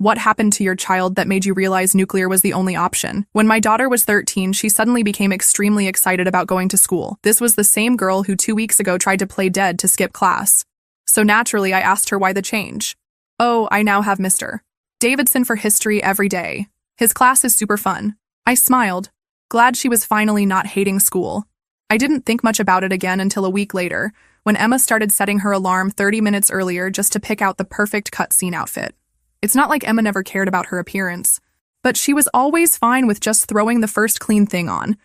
What happened to your child that made you realize nuclear was the only option? When my daughter was 13, she suddenly became extremely excited about going to school. This was the same girl who 2 weeks ago tried to play dead to skip class. So naturally, I asked her why the change. Oh, I now have Mr. Davidson for history every day. His class is super fun. I smiled, glad she was finally not hating school. I didn't think much about it again until a week later, when Emma started setting her alarm 30 minutes earlier just to pick out the perfect cutscene outfit. It's not like Emma never cared about her appearance, but she was always fine with just throwing the first clean thing on.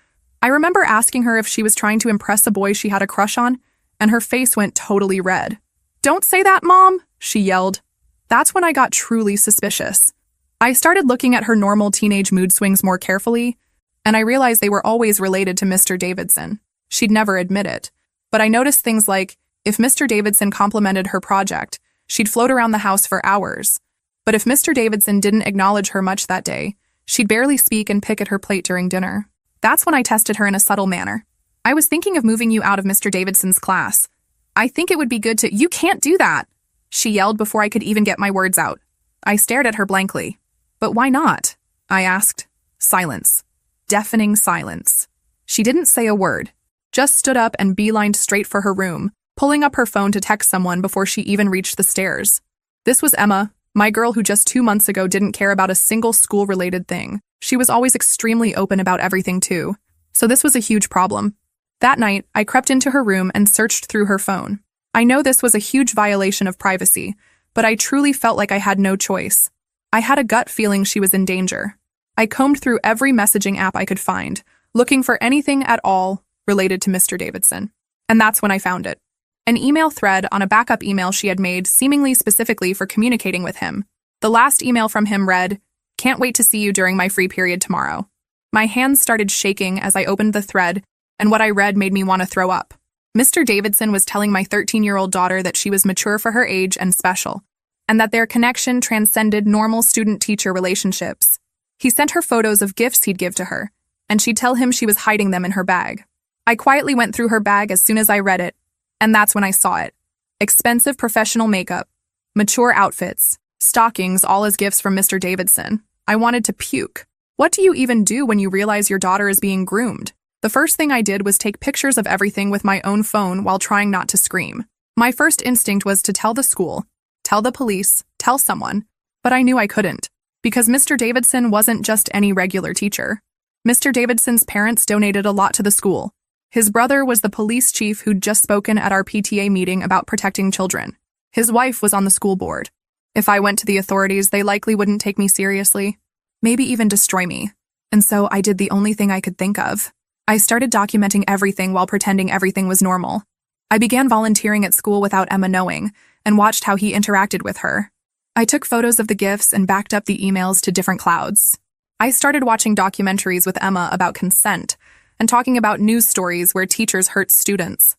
I remember asking her if she was trying to impress a boy she had a crush on, and her face went totally red. "Don't say that, Mom," she yelled. That's when I got truly suspicious. I started looking at her normal teenage mood swings more carefully, and I realized they were always related to Mr. Davidson. She'd never admit it, but I noticed things like, if Mr. Davidson complimented her project, she'd float around the house for hours. But if Mr. Davidson didn't acknowledge her much that day, she'd barely speak and pick at her plate during dinner. That's when I tested her in a subtle manner. "I was thinking of moving you out of Mr. Davidson's class. I think it would be good to—" "You can't do that!" she yelled before I could even get my words out. I stared at her blankly. "But why not?" I asked. Silence. Deafening silence. She didn't say a word, just stood up and beelined straight for her room, pulling up her phone to text someone before she even reached the stairs. This was Emma, my girl who just 2 months ago didn't care about a single school-related thing. She was always extremely open about everything too, so this was a huge problem. That night, I crept into her room and searched through her phone. I know this was a huge violation of privacy, but I truly felt like I had no choice. I had a gut feeling she was in danger. I combed through every messaging app I could find, looking for anything at all related to Mr. Davidson. And that's when I found it. An email thread on a backup email she had made seemingly specifically for communicating with him. The last email from him read, "Can't wait to see you during my free period tomorrow." My hands started shaking as I opened the thread, and what I read made me want to throw up. Mr. Davidson was telling my 13-year-old daughter that she was mature for her age and special, and that their connection transcended normal student-teacher relationships. He sent her photos of gifts he'd give to her, and she'd tell him she was hiding them in her bag. I quietly went through her bag as soon as I read it, and that's when I saw it. Expensive professional makeup, mature outfits, stockings, all as gifts from Mr. Davidson. I wanted to puke. What do you even do when you realize your daughter is being groomed? The first thing I did was take pictures of everything with my own phone while trying not to scream. My first instinct was to tell the school, tell the police, tell someone, but I knew I couldn't, because Mr. Davidson wasn't just any regular teacher. Mr. Davidson's parents donated a lot to the school. His brother was the police chief who'd just spoken at our PTA meeting about protecting children. His wife was on the school board. If I went to the authorities, they likely wouldn't take me seriously, maybe even destroy me. And so I did the only thing I could think of. I started documenting everything while pretending everything was normal. I began volunteering at school without Emma knowing, and watched how he interacted with her. I took photos of the gifts and backed up the emails to different clouds. I started watching documentaries with Emma about consent, and talking about news stories where teachers hurt students.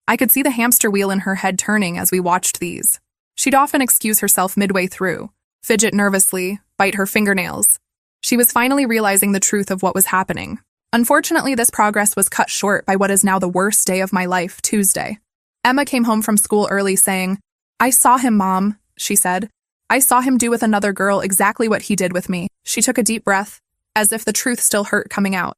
I could see the hamster wheel in her head turning as we watched these. She'd often excuse herself midway through, fidget nervously, bite her fingernails. She was finally realizing the truth of what was happening. Unfortunately, this progress was cut short by what is now the worst day of my life, Tuesday. Emma came home from school early saying, "I saw him, Mom," she said. "I saw him do with another girl exactly what he did with me." She took a deep breath, as if the truth still hurt coming out.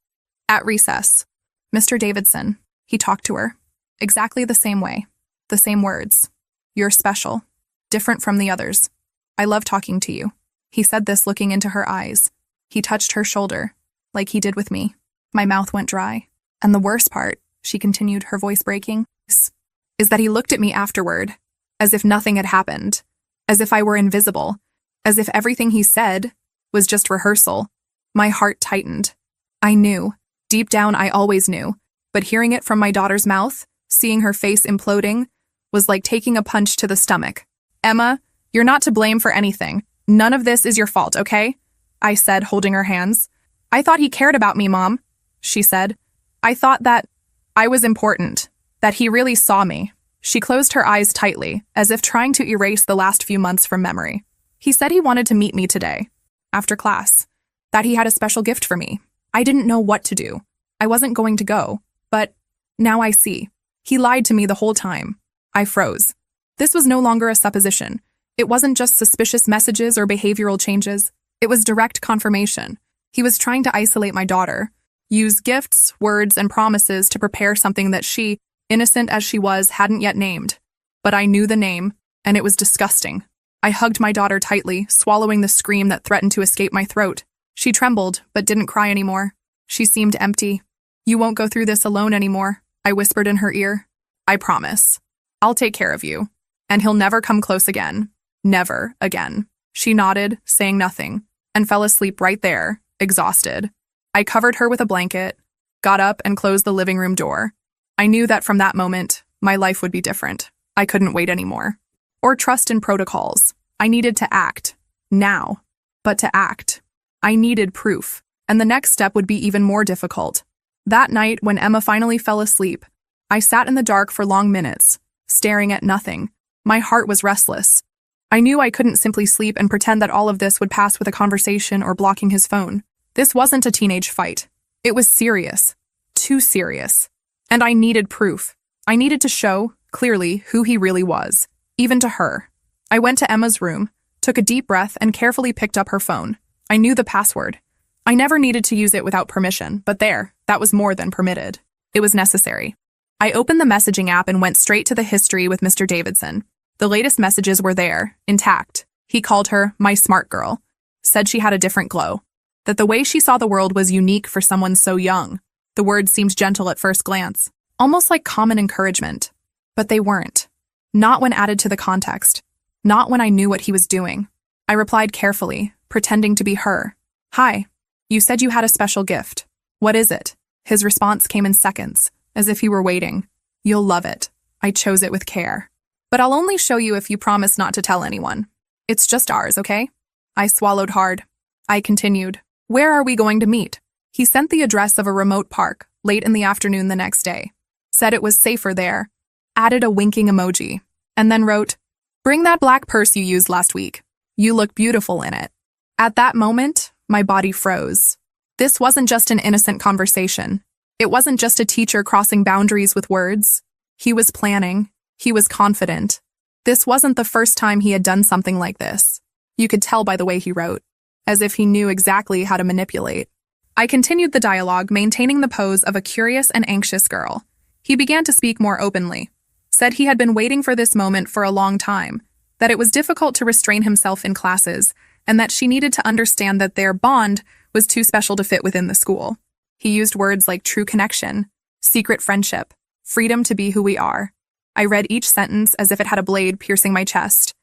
At recess, "Mr. Davidson," he talked to her. Exactly the same way. The same words. "You're special. Different from the others. I love talking to you." He said this looking into her eyes. He touched her shoulder, like he did with me. My mouth went dry. And the worst part, she continued, her voice breaking, is that he looked at me afterward, as if nothing had happened, as if I were invisible, as if everything he said was just rehearsal. My heart tightened. I knew. Deep down, I always knew. But hearing it from my daughter's mouth, seeing her face imploding, was like taking a punch to the stomach. "Emma, you're not to blame for anything. None of this is your fault, okay?" I said, holding her hands. "I thought he cared about me, Mom," she said. "I thought that I was important, that he really saw me." She closed her eyes tightly, as if trying to erase the last few months from memory. "He said he wanted to meet me today, after class, that he had a special gift for me. I didn't know what to do. I wasn't going to go, but now I see. He lied to me the whole time." I froze. This was no longer a supposition. It wasn't just suspicious messages or behavioral changes. It was direct confirmation. He was trying to isolate my daughter, use gifts, words, and promises to prepare something that she, innocent as she was, hadn't yet named. But I knew the name, and it was disgusting. I hugged my daughter tightly, swallowing the scream that threatened to escape my throat. She trembled, but didn't cry anymore. She seemed empty. "You won't go through this alone anymore," I whispered in her ear. "I promise. I'll take care of you. And he'll never come close again. Never again." She nodded, saying nothing, and fell asleep right there, exhausted. I covered her with a blanket, got up, and closed the living room door. I knew that from that moment, my life would be different. I couldn't wait anymore. Or trust in protocols. I needed to act. Now. But to act, I needed proof, and the next step would be even more difficult. That night, when Emma finally fell asleep, I sat in the dark for long minutes, staring at nothing. My heart was restless. I knew I couldn't simply sleep and pretend that all of this would pass with a conversation or blocking his phone. This wasn't a teenage fight. It was serious. Too serious. And I needed proof. I needed to show, clearly, who he really was, even to her. I went to Emma's room, took a deep breath, and carefully picked up her phone. I knew the password. I never needed to use it without permission, but that was more than permitted. It was necessary. I opened the messaging app and went straight to the history with Mr. Davidson. The latest messages were there, intact. He called her my smart girl, said she had a different glow, that the way she saw the world was unique for someone so young. The words seemed gentle at first glance, almost like common encouragement. But they weren't. Not when added to the context. Not when I knew what he was doing. I replied carefully, pretending to be her. "Hi. You said you had a special gift. What is it?" His response came in seconds, as if he were waiting. "You'll love it. I chose it with care. But I'll only show you if you promise not to tell anyone. It's just ours, okay?" I swallowed hard. I continued. "Where are we going to meet?" He sent the address of a remote park, late in the afternoon the next day. Said it was safer there. Added a winking emoji. And then wrote, "Bring that black purse you used last week. You look beautiful in it." At that moment, my body froze. This wasn't just an innocent conversation. It wasn't just a teacher crossing boundaries with words. He was planning. He was confident. This wasn't the first time he had done something like this. You could tell by the way he wrote, as if he knew exactly how to manipulate. I continued the dialogue, maintaining the pose of a curious and anxious girl. He began to speak more openly. Said he had been waiting for this moment for a long time, that it was difficult to restrain himself in classes, and that she needed to understand that their bond was too special to fit within the school. He used words like true connection, secret friendship, freedom to be who we are. I read each sentence as if it had a blade piercing my chest.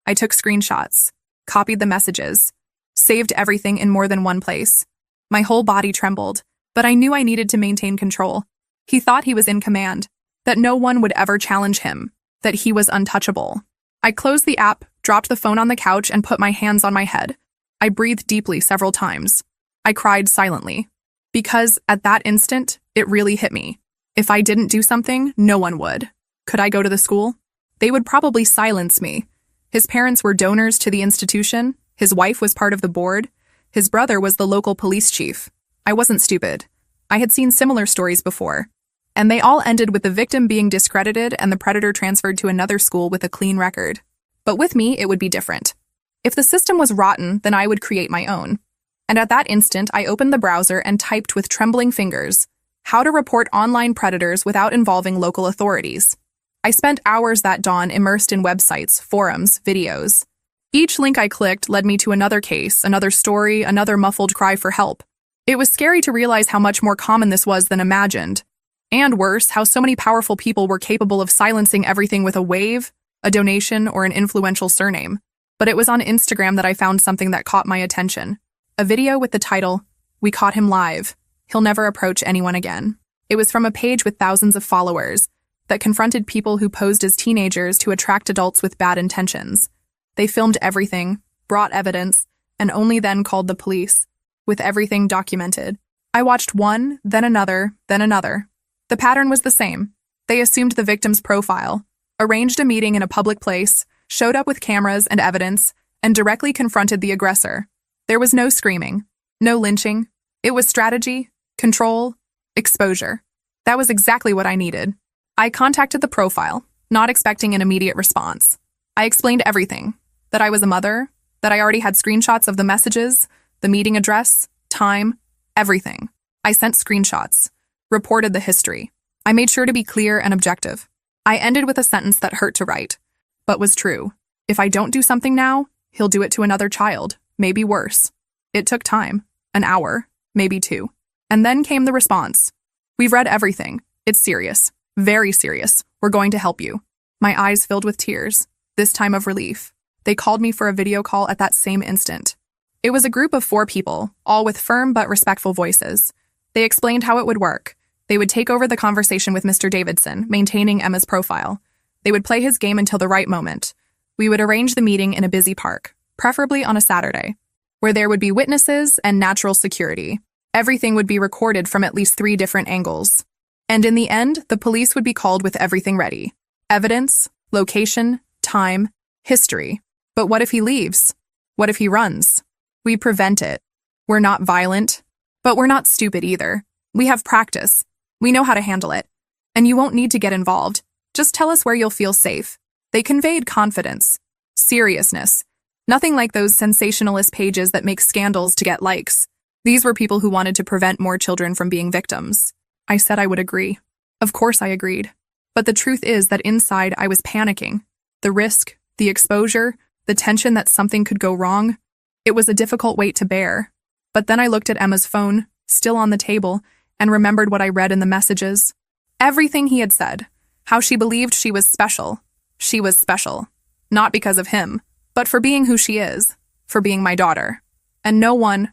I took screenshots, copied the messages, saved everything in more than one place. My whole body trembled, but I knew I needed to maintain control. He thought he was in command, that no one would ever challenge him, that he was untouchable. I closed the app, dropped the phone on the couch, and put my hands on my head. I breathed deeply several times. I cried silently. Because, at that instant, it really hit me. If I didn't do something, no one would. Could I go to the school? They would probably silence me. His parents were donors to the institution. His wife was part of the board. His brother was the local police chief. I wasn't stupid. I had seen similar stories before. And they all ended with the victim being discredited and the predator transferred to another school with a clean record. But with me, it would be different. If the system was rotten, then I would create my own. And at that instant, I opened the browser and typed with trembling fingers, "How to report online predators without involving local authorities." I spent hours that dawn immersed in websites, forums, videos. Each link I clicked led me to another case, another story, another muffled cry for help. It was scary to realize how much more common this was than imagined. And worse, how so many powerful people were capable of silencing everything with a wave, a donation, or an influential surname. But it was on Instagram that I found something that caught my attention. A video with the title, "We Caught Him Live. He'll Never Approach Anyone Again." It was from a page with thousands of followers that confronted people who posed as teenagers to attract adults with bad intentions. They filmed everything, brought evidence, and only then called the police, with everything documented. I watched one, then another, then another. The pattern was the same. They assumed the victim's profile, arranged a meeting in a public place, showed up with cameras and evidence, and directly confronted the aggressor. There was no screaming, no lynching. It was strategy, control, exposure. That was exactly what I needed. I contacted the profile, not expecting an immediate response. I explained everything. that I was a mother, that I already had screenshots of the messages, the meeting address, time, everything. I sent screenshots, reported the history. I made sure to be clear and objective. I ended with a sentence that hurt to write, but was true. If I don't do something now, he'll do it to another child, maybe worse. It took time, an hour, maybe 2. And then came the response. We've read everything. It's serious, very serious. We're going to help you. My eyes filled with tears, this time of relief. They called me for a video call at that same instant. It was a group of 4 people, all with firm but respectful voices. They explained how it would work. They would take over the conversation with Mr. Davidson, maintaining Emma's profile. They would play his game until the right moment. We would arrange the meeting in a busy park, preferably on a Saturday, where there would be witnesses and natural security. Everything would be recorded from at least 3 different angles. And in the end, the police would be called with everything ready. Evidence, location, time, history. But what if he leaves? What if he runs? We prevent it. We're not violent, but we're not stupid either. We have practice. We know how to handle it. And you won't need to get involved. Just tell us where you'll feel safe. They conveyed confidence, seriousness. Nothing like those sensationalist pages that make scandals to get likes. These were people who wanted to prevent more children from being victims. I said I would agree. Of course I agreed. But the truth is that inside I was panicking. The risk, the exposure, the tension that something could go wrong. It was a difficult weight to bear. But then I looked at Emma's phone, still on the table, and remembered what I read in the messages. Everything he had said. How she believed she was special. She was special. Not because of him, but for being who she is. For being my daughter. And no one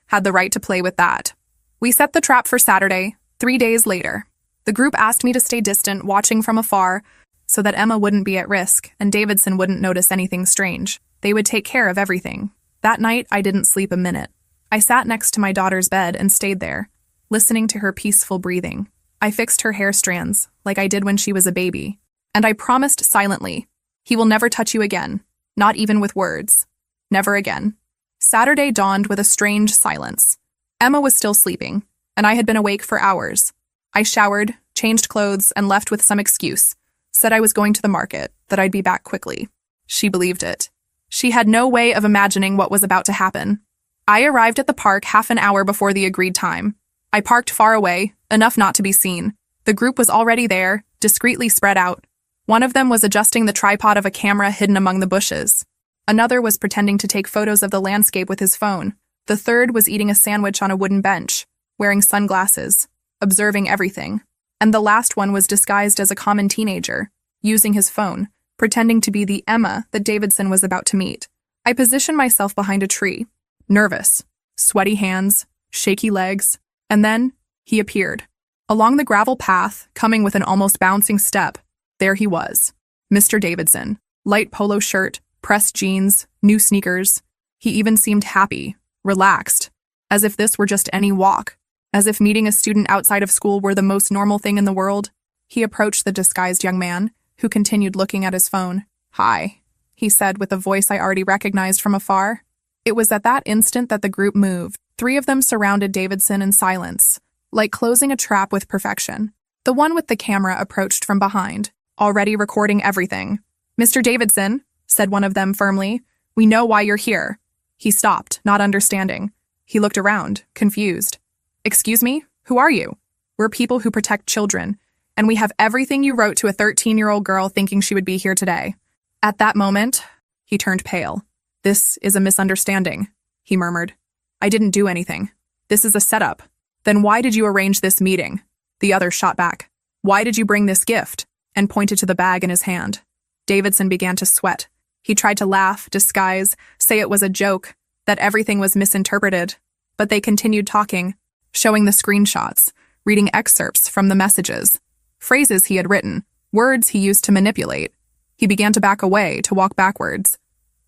had the right to play with that. We set the trap for Saturday, 3 days later. The group asked me to stay distant, watching from afar, so that Emma wouldn't be at risk and Davidson wouldn't notice anything strange. They would take care of everything. That night, I didn't sleep a minute. I sat next to my daughter's bed and stayed there, listening to her peaceful breathing. I fixed her hair strands, like I did when she was a baby. And I promised silently, he will never touch you again, not even with words. Never again. Saturday dawned with a strange silence. Emma was still sleeping, and I had been awake for hours. I showered, changed clothes, and left with some excuse. Said I was going to the market, that I'd be back quickly. She believed it. She had no way of imagining what was about to happen. I arrived at the park half an hour before the agreed time. I parked far away, enough not to be seen. The group was already there, discreetly spread out. One of them was adjusting the tripod of a camera hidden among the bushes. Another was pretending to take photos of the landscape with his phone. The third was eating a sandwich on a wooden bench, wearing sunglasses, observing everything. And the last one was disguised as a common teenager, using his phone, pretending to be the Emma that Davidson was about to meet. I positioned myself behind a tree, nervous, sweaty hands, shaky legs, and then he appeared. Along the gravel path, coming with an almost bouncing step, there he was, Mr. Davidson, light polo shirt, pressed jeans, new sneakers. He even seemed happy, relaxed, as if this were just any walk, as if meeting a student outside of school were the most normal thing in the world. He approached the disguised young man, who continued looking at his phone. "Hi," he said with a voice I already recognized from afar. It was at that instant that the group moved. 3 of them surrounded Davidson in silence, like closing a trap with perfection. The one with the camera approached from behind, already recording everything. "Mr. Davidson," said one of them firmly, "we know why you're here." He stopped, not understanding. He looked around, confused. "Excuse me? Who are you?" "We're people who protect children, and we have everything you wrote to a 13-year-old girl thinking she would be here today." At that moment, he turned pale. "This is a misunderstanding," he murmured. "I didn't do anything. This is a setup." "Then why did you arrange this meeting?" The other shot back. "Why did you bring this gift?" and pointed to the bag in his hand. Davidson began to sweat. He tried to laugh, disguise, say it was a joke, that everything was misinterpreted. But they continued talking, showing the screenshots, reading excerpts from the messages, phrases he had written, words he used to manipulate. He began to back away, to walk backwards.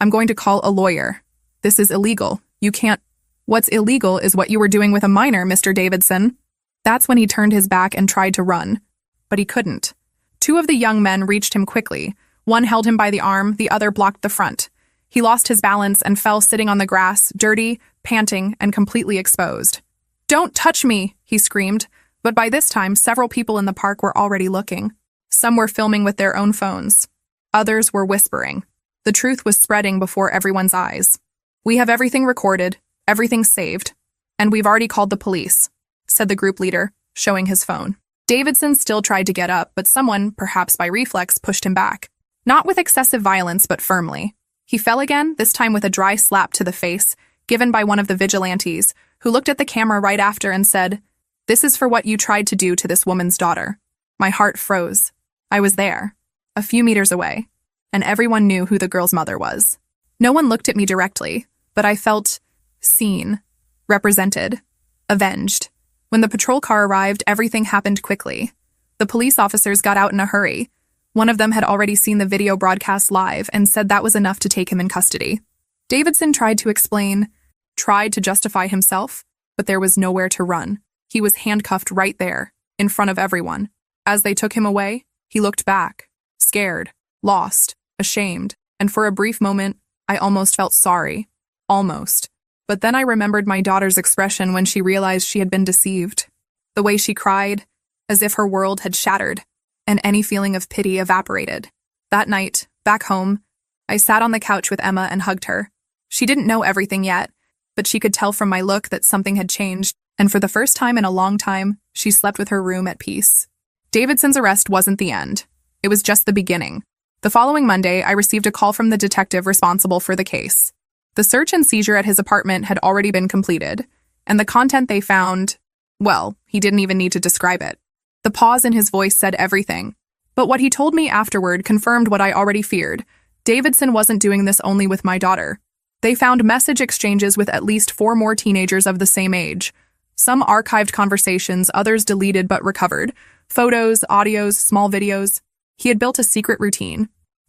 "I'm going to call a lawyer. This is illegal. You can't—" "What's illegal is what you were doing with a minor, Mr. Davidson." That's when he turned his back and tried to run. But he couldn't. 2 of the young men reached him quickly. One held him by the arm, the other blocked the front. He lost his balance and fell sitting on the grass, dirty, panting, and completely exposed. "Don't touch me!" he screamed. But by this time, several people in the park were already looking. Some were filming with their own phones. Others were whispering. The truth was spreading before everyone's eyes. "We have everything recorded, everything saved, and we've already called the police," said the group leader, showing his phone. Davidson still tried to get up, but someone, perhaps by reflex, pushed him back. Not with excessive violence, but firmly. He fell again, this time with a dry slap to the face, given by one of the vigilantes, who looked at the camera right after and said, "This is for what you tried to do to this woman's daughter." My heart froze. I was there, a few meters away, and everyone knew who the girl's mother was. No one looked at me directly, but I felt seen, represented, avenged. When the patrol car arrived, everything happened quickly. The police officers got out in a hurry. One of them had already seen the video broadcast live and said that was enough to take him in custody. Davidson tried to explain, tried to justify himself, but there was nowhere to run. He was handcuffed right there, in front of everyone. As they took him away, he looked back, scared, lost, ashamed, and for a brief moment, I almost felt sorry. Almost. But then I remembered my daughter's expression when she realized she had been deceived. The way she cried, as if her world had shattered, and any feeling of pity evaporated. That night, back home, I sat on the couch with Emma and hugged her. She didn't know everything yet, but she could tell from my look that something had changed, and for the first time in a long time, she slept with her room at peace. Davidson's arrest wasn't the end. It was just the beginning. The following Monday, I received a call from the detective responsible for the case. The search and seizure at his apartment had already been completed, and the content they found, well, he didn't even need to describe it. The pause in his voice said everything. But what he told me afterward confirmed what I already feared. Davidson wasn't doing this only with my daughter. They found message exchanges with at least 4 more teenagers of the same age. Some archived conversations, others deleted but recovered. Photos, audios, small videos. He had built a secret routine,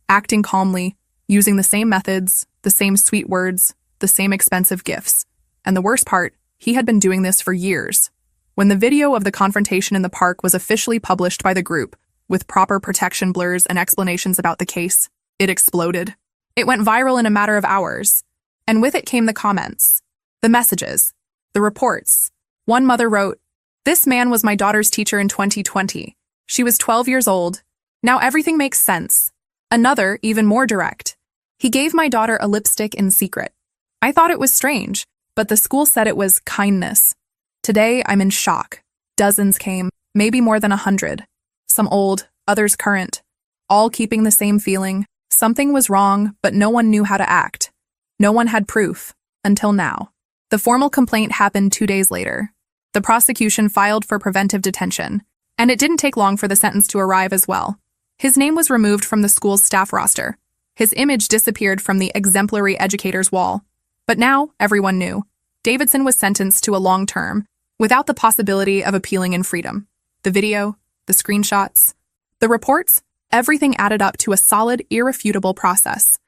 acting calmly, using the same methods, the same sweet words, the same expensive gifts. And the worst part, he had been doing this for years. When the video of the confrontation in the park was officially published by the group, with proper protection blurs and explanations about the case, it exploded. It went viral in a matter of hours. And with it came the comments, the messages, the reports. One mother wrote, "This man was my daughter's teacher in 2020. She was 12 years old. Now everything makes sense." Another, even more direct. "He gave my daughter a lipstick in secret. I thought it was strange, but the school said it was kindness. Today, I'm in shock. Dozens came, maybe more than 100. Some old, others current. All keeping the same feeling. Something was wrong, but no one knew how to act. No one had proof, until now." The formal complaint happened 2 days later. The prosecution filed for preventive detention, and it didn't take long for the sentence to arrive as well. His name was removed from the school's staff roster. His image disappeared from the exemplary educator's wall. But now, everyone knew. Davidson was sentenced to a long term, without the possibility of appealing in freedom. The video, the screenshots, the reports, everything added up to a solid, irrefutable process.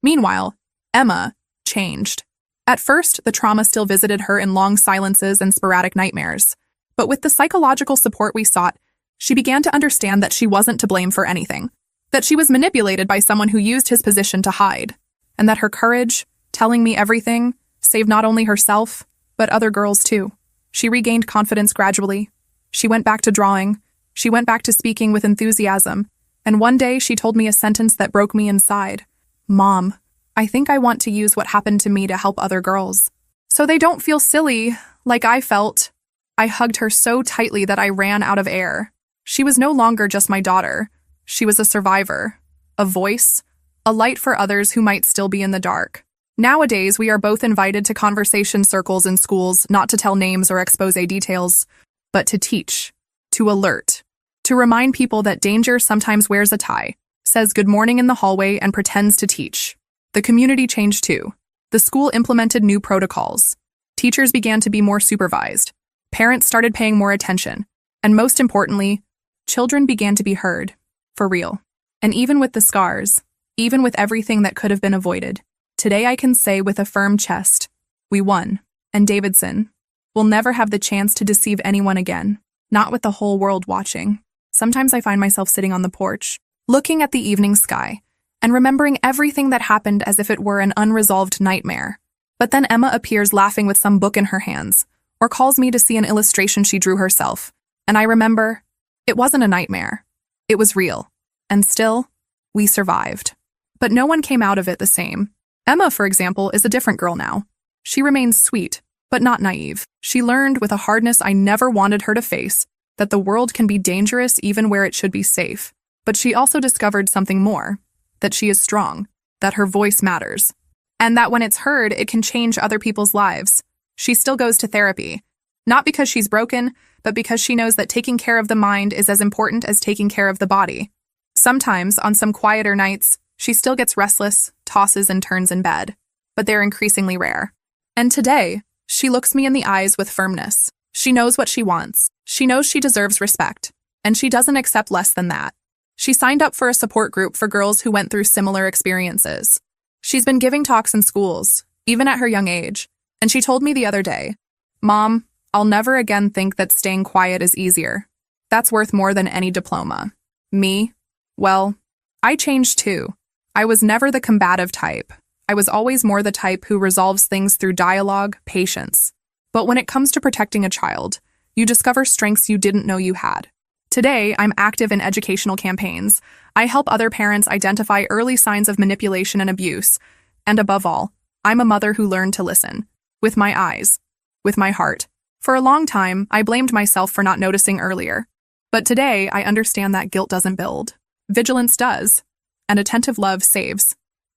Meanwhile, Emma changed. At first, the trauma still visited her in long silences and sporadic nightmares. But with the psychological support we sought, she began to understand that she wasn't to blame for anything, that she was manipulated by someone who used his position to hide, and that her courage, telling me everything, saved not only herself, but other girls too. She regained confidence gradually. She went back to drawing. She went back to speaking with enthusiasm. And one day she told me a sentence that broke me inside. "Mom, I think I want to use what happened to me to help other girls, so they don't feel silly like I felt." I hugged her so tightly that I ran out of air. She was no longer just my daughter. She was a survivor, a voice, a light for others who might still be in the dark. Nowadays, we are both invited to conversation circles in schools, not to tell names or expose details, but to teach, to alert, to remind people that danger sometimes wears a tie, says good morning in the hallway, and pretends to teach. The community changed too. The school implemented new protocols. Teachers began to be more supervised. Parents started paying more attention. And most importantly, children began to be heard. For real. And even with the scars, even with everything that could have been avoided, today I can say with a firm chest, we won. And Davidson will never have the chance to deceive anyone again. Not with the whole world watching. Sometimes I find myself sitting on the porch, looking at the evening sky, and remembering everything that happened as if it were an unresolved nightmare. But then Emma appears laughing with some book in her hands, or calls me to see an illustration she drew herself. And I remember, it wasn't a nightmare. It was real. And still, we survived. But no one came out of it the same. Emma, for example, is a different girl now. She remains sweet, but not naive. She learned with a hardness I never wanted her to face that the world can be dangerous even where it should be safe. But she also discovered something more, that she is strong, that her voice matters, and that when it's heard, it can change other people's lives. She still goes to therapy, not because she's broken, but because she knows that taking care of the mind is as important as taking care of the body. Sometimes, on some quieter nights, she still gets restless, tosses and turns in bed, but they're increasingly rare. And today, she looks me in the eyes with firmness. She knows what she wants. She knows she deserves respect, and she doesn't accept less than that. She signed up for a support group for girls who went through similar experiences. She's been giving talks in schools, even at her young age, and she told me the other day, "Mom, I'll never again think that staying quiet is easier. That's worth more than any diploma." Me? Well, I changed too. I was never the combative type. I was always more the type who resolves things through dialogue, patience. But when it comes to protecting a child, you discover strengths you didn't know you had. Today, I'm active in educational campaigns. I help other parents identify early signs of manipulation and abuse. And above all, I'm a mother who learned to listen. With my eyes. With my heart. For a long time, I blamed myself for not noticing earlier. But today, I understand that guilt doesn't build. Vigilance does. And attentive love saves.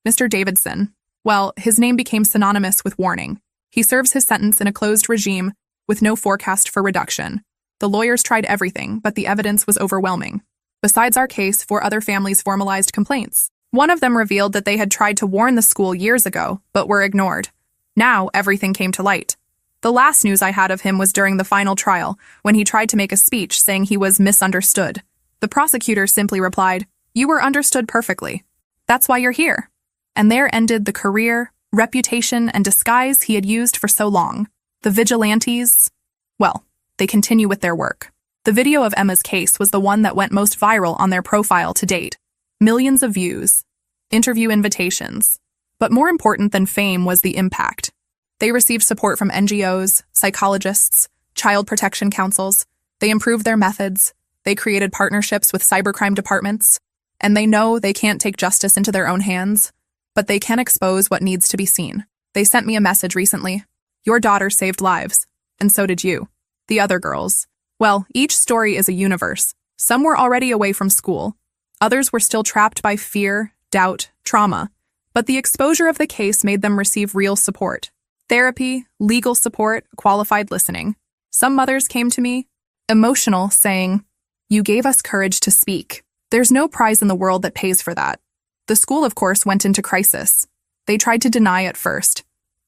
Mr. Davidson. Well, his name became synonymous with warning. He serves his sentence in a closed regime with no forecast for reduction. The lawyers tried everything, but the evidence was overwhelming. Besides our case, 4 other families formalized complaints. One of them revealed that they had tried to warn the school years ago, but were ignored. Now, everything came to light. The last news I had of him was during the final trial, when he tried to make a speech saying he was misunderstood. The prosecutor simply replied, "You were understood perfectly. That's why you're here." And there ended the career, reputation, and disguise he had used for so long. The vigilantes, well, they continue with their work. The video of Emma's case was the one that went most viral on their profile to date. Millions of views, interview invitations. But more important than fame was the impact. They received support from NGOs, psychologists, child protection councils. They improved their methods. They created partnerships with cybercrime departments. And they know they can't take justice into their own hands, but they can expose what needs to be seen. They sent me a message recently. Your daughter saved lives, and so did you. The other girls. Well, each story is a universe. Some were already away from school. Others were still trapped by fear, doubt, trauma. But the exposure of the case made them receive real support. Therapy, legal support, qualified listening. Some mothers came to me, emotional, saying, "You gave us courage to speak." There's no prize in the world that pays for that. The school, of course, went into crisis. They tried to deny at first.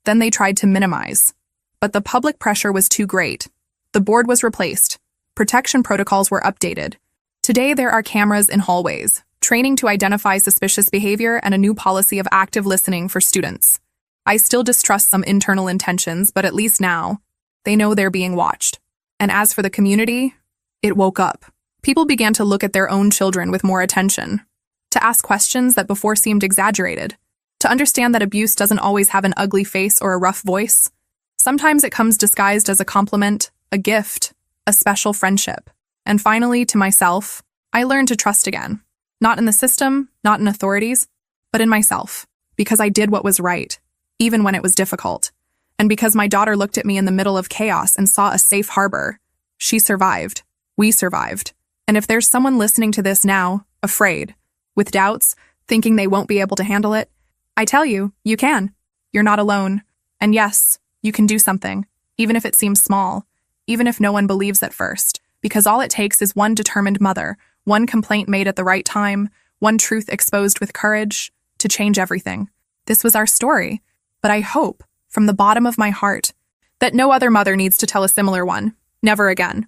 Then they tried to minimize. But the public pressure was too great. The board was replaced. Protection protocols were updated. Today, there are cameras in hallways, training to identify suspicious behavior, and a new policy of active listening for students. I still distrust some internal intentions, but at least now, they know they're being watched. And as for the community, it woke up. People began to look at their own children with more attention, to ask questions that before seemed exaggerated, to understand that abuse doesn't always have an ugly face or a rough voice. Sometimes it comes disguised as a compliment, a gift, a special friendship. And finally, to myself, I learned to trust again. Not in the system, not in authorities, but in myself. Because I did what was right, even when it was difficult. And because my daughter looked at me in the middle of chaos and saw a safe harbor. She survived. We survived. And if there's someone listening to this now, afraid, with doubts, thinking they won't be able to handle it, I tell you, you can. You're not alone. And yes, you can do something, even if it seems small, even if no one believes at first. Because all it takes is one determined mother, one complaint made at the right time, one truth exposed with courage, to change everything. This was our story, but I hope, from the bottom of my heart, that no other mother needs to tell a similar one. Never again.